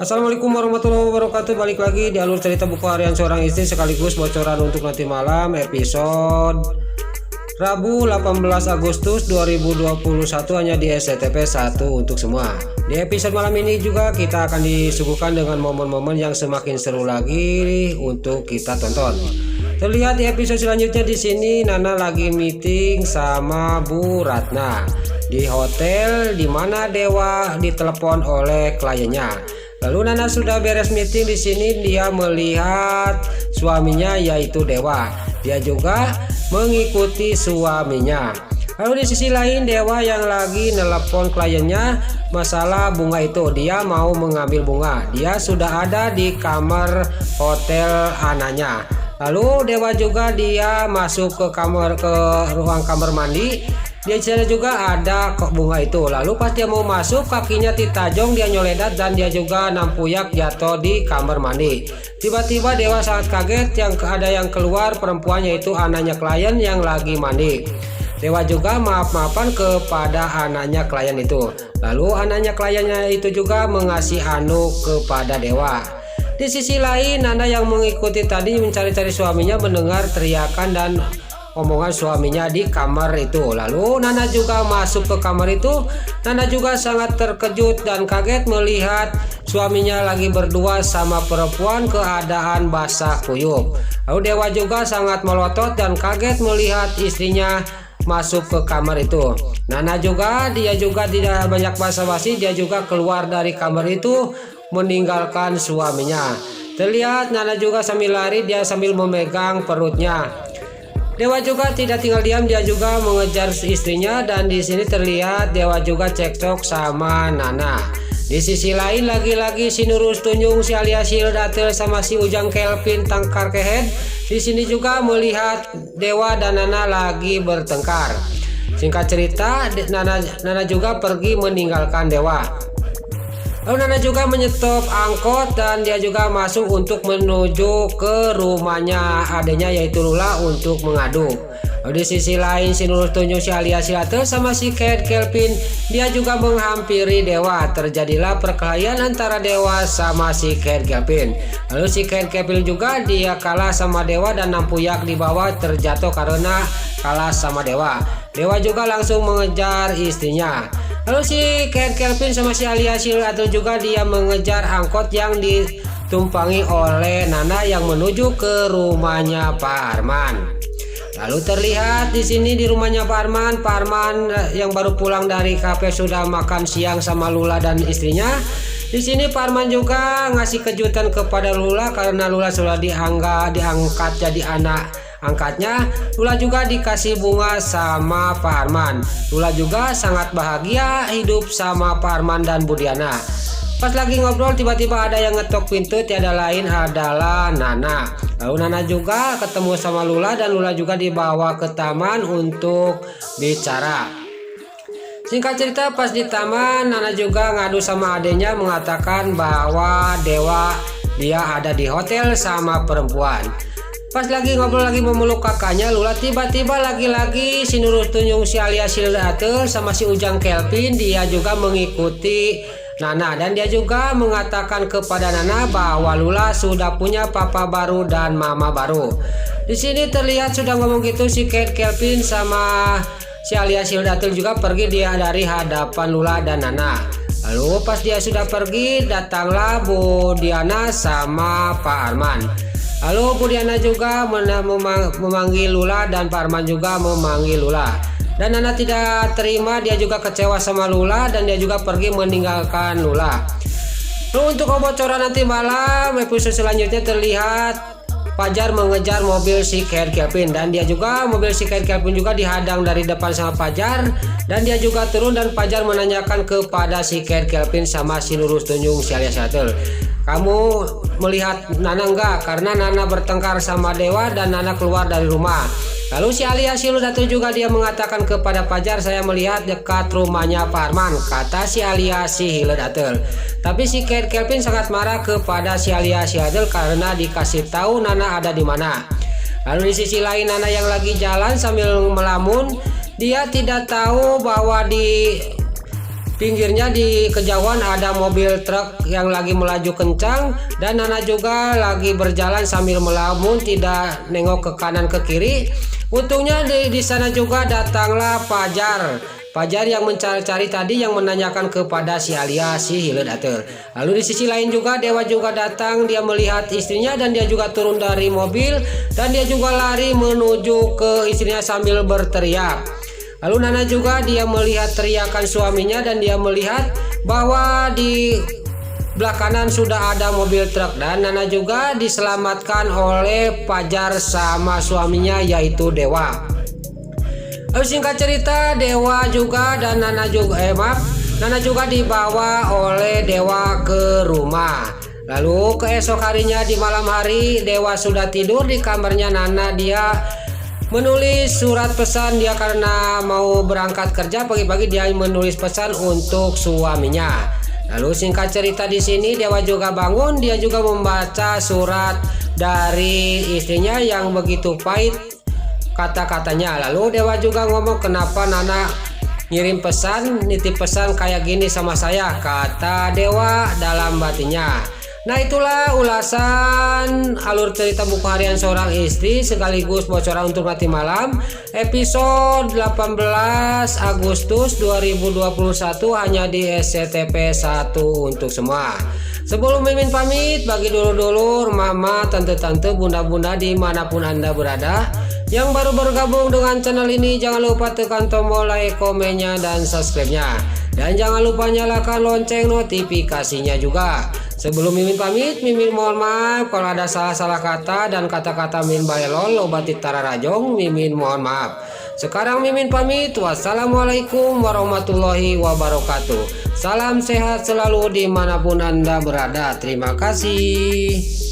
Assalamualaikum warahmatullahi wabarakatuh. Balik lagi di alur cerita buku harian seorang istri sekaligus bocoran untuk nanti malam episode Rabu 18 Agustus 2021 hanya di SCTV 1 untuk semua. Di episode malam ini juga kita akan disuguhkan dengan momen-momen yang semakin seru lagi untuk kita tonton. Terlihat di episode selanjutnya di sini Nana lagi meeting sama Bu Ratna di hotel di mana Dewa ditelepon oleh kliennya. Lalu Nana sudah beres meeting di sini, dia melihat suaminya yaitu Dewa. Dia juga mengikuti suaminya. Lalu di sisi lain Dewa yang lagi nelpon kliennya masalah bunga itu. Dia mau mengambil bunga. Dia sudah ada di kamar hotel anaknya. Lalu Dewa juga dia masuk ke ruang kamar mandi. Dia sana juga ada bunga itu. Lalu pas dia mau masuk kakinya titajong, dia nyoledat dan dia juga nampuyak jatuh di kamar mandi. Tiba-tiba Dewa sangat kaget yang ada yang keluar perempuan yaitu anaknya klien yang lagi mandi. Dewa juga maaf-maafan kepada anaknya klien itu. Lalu anaknya kliennya itu juga mengasih anu kepada Dewa. Di sisi lain Nana yang mengikuti tadi mencari-cari suaminya mendengar teriakan dan omongan suaminya di kamar itu. Lalu Nana juga masuk ke kamar itu. Nana juga sangat terkejut dan kaget melihat suaminya lagi berdua sama perempuan keadaan basah kuyup. Lalu Dewa juga sangat melotot dan kaget melihat istrinya masuk ke kamar itu. Nana juga dia juga tidak banyak basa-basi, dia juga keluar dari kamar itu meninggalkan suaminya. Terlihat Nana juga sambil lari, dia sambil memegang perutnya. Dewa juga tidak tinggal diam, dia juga mengejar istrinya dan di sini terlihat Dewa juga cekcok sama Nana. Di sisi lain lagi-lagi si Nurus Tunjung, si alias Hildatel sama si Ujang Kelvin tangkar kehead. Di sini juga melihat Dewa dan Nana lagi bertengkar. Singkat cerita, Nana juga pergi meninggalkan Dewa. Lalu Nana juga menyetop angkot dan dia juga masuk untuk menuju ke rumahnya adanya yaitu Lula untuk mengadu. Lalu di sisi lain si Nurul Tunjung, si alias Hildatel sama si Kelvin dia juga menghampiri Dewa. Terjadilah perkelahian antara Dewa sama si Kelvin. Lalu si Kelvin juga dia kalah sama Dewa dan nampuyak di bawah terjatuh karena kalah sama Dewa. Dewa juga langsung mengejar istrinya. Lalu si Kelvin sama si alias Hildatel juga dia mengejar angkot yang ditumpangi oleh Nana yang menuju ke rumahnya Pak Arman. Lalu terlihat di sini di rumahnya Pak Arman yang baru pulang dari kafe sudah makan siang sama Lula dan istrinya. Di sini Pak Arman juga ngasih kejutan kepada Lula karena Lula sudah diangkat jadi anak angkatnya. Lula juga dikasih bunga sama Pak Arman. Lula juga sangat bahagia hidup sama Pak Arman dan Budiana. Pas lagi ngobrol tiba-tiba ada yang ngetok pintu, tiada lain adalah Nana. Lalu Nana juga ketemu sama Lula dan Lula juga dibawa ke taman untuk bicara. Singkat cerita pas di taman Nana juga ngadu sama adenya mengatakan bahwa Dewa dia ada di hotel sama perempuan. Pas lagi ngobrol lagi memeluk kakaknya Lula, tiba-tiba lagi-lagi si Nurul Tunjung, si alias Hildatel sama si Ujang Kelvin dia juga mengikuti Nana dan dia juga mengatakan kepada Nana bahwa Lula sudah punya papa baru dan mama baru. Di sini terlihat sudah ngomong gitu si Kelvin sama si alias Hildatel juga pergi dia dari hadapan Lula dan Nana. Lalu pas dia sudah pergi datanglah Budiana sama Pak Arman. Lalu Budiana juga memanggil Lula dan Pak Arman juga memanggil Lula. Dan Nana tidak terima, dia juga kecewa sama Lula dan dia juga pergi meninggalkan Lula. Lalu untuk bocoran nanti malam episode selanjutnya terlihat Fajar mengejar mobil si Kelvin dan dia juga mobil si Kelvin juga dihadang dari depan sama Fajar dan dia juga turun dan Fajar menanyakan kepada si Kelvin sama si Nurul Tunjung, si alias Hildatel, kamu melihat Nana enggak? Karena Nana bertengkar sama Dewa dan Nana keluar dari rumah. Lalu si alias Hildatel juga dia mengatakan kepada Fajar, saya melihat dekat rumahnya Pak Arman, kata si alias Hildatel. Tapi si Kelvin sangat marah kepada si alias Hildatel karena dikasih tahu Nana ada di mana. Lalu di sisi lain Nana yang lagi jalan sambil melamun, dia tidak tahu bahwa di pinggirnya di kejauhan ada mobil truk yang lagi melaju kencang, dan Nana juga lagi berjalan sambil melamun, tidak nengok ke kanan ke kiri. Untungnya di sana juga datanglah Fajar yang mencari-cari tadi, yang menanyakan kepada si Alia si hileud ateur. Lalu di sisi lain juga Dewa juga datang, dia melihat istrinya dan dia juga turun dari mobil dan dia juga lari menuju ke istrinya sambil berteriak. Lalu Nana juga dia melihat teriakan suaminya dan dia melihat bahwa di belah kanan sudah ada mobil truk, dan Nana juga diselamatkan oleh Fajar sama suaminya yaitu Dewa. Lalu singkat cerita Dewa juga dan Nana juga dibawa oleh Dewa ke rumah. Lalu keesok harinya di malam hari Dewa sudah tidur di kamarnya Nana, dia menulis surat pesan dia karena mau berangkat kerja pagi-pagi, dia menulis pesan untuk suaminya. Lalu singkat cerita di sini Dewa juga bangun, dia juga membaca surat dari istrinya yang begitu pahit kata-katanya. Lalu Dewa juga ngomong, kenapa Nana ngirim pesan, nitip pesan kayak gini sama saya, kata Dewa dalam batinnya. Nah, itulah ulasan alur cerita buku harian seorang istri sekaligus bocoran untuk nanti malam episode 18 Agustus 2021 hanya di SCTP 1 untuk semua. Sebelum Mimin pamit, bagi dulur-dulur, mama, tante-tante, bunda-bunda dimanapun Anda berada yang baru bergabung dengan channel ini, jangan lupa tekan tombol like, komennya, dan subscribe-nya. Dan jangan lupa nyalakan lonceng notifikasinya juga. Sebelum Mimin pamit, Mimin mohon maaf kalau ada salah-salah kata dan kata-kata Min Baelol Obati Tararajong, Mimin mohon maaf. Sekarang Mimin pamit, wassalamualaikum warahmatullahi wabarakatuh. Salam sehat selalu dimanapun Anda berada. Terima kasih.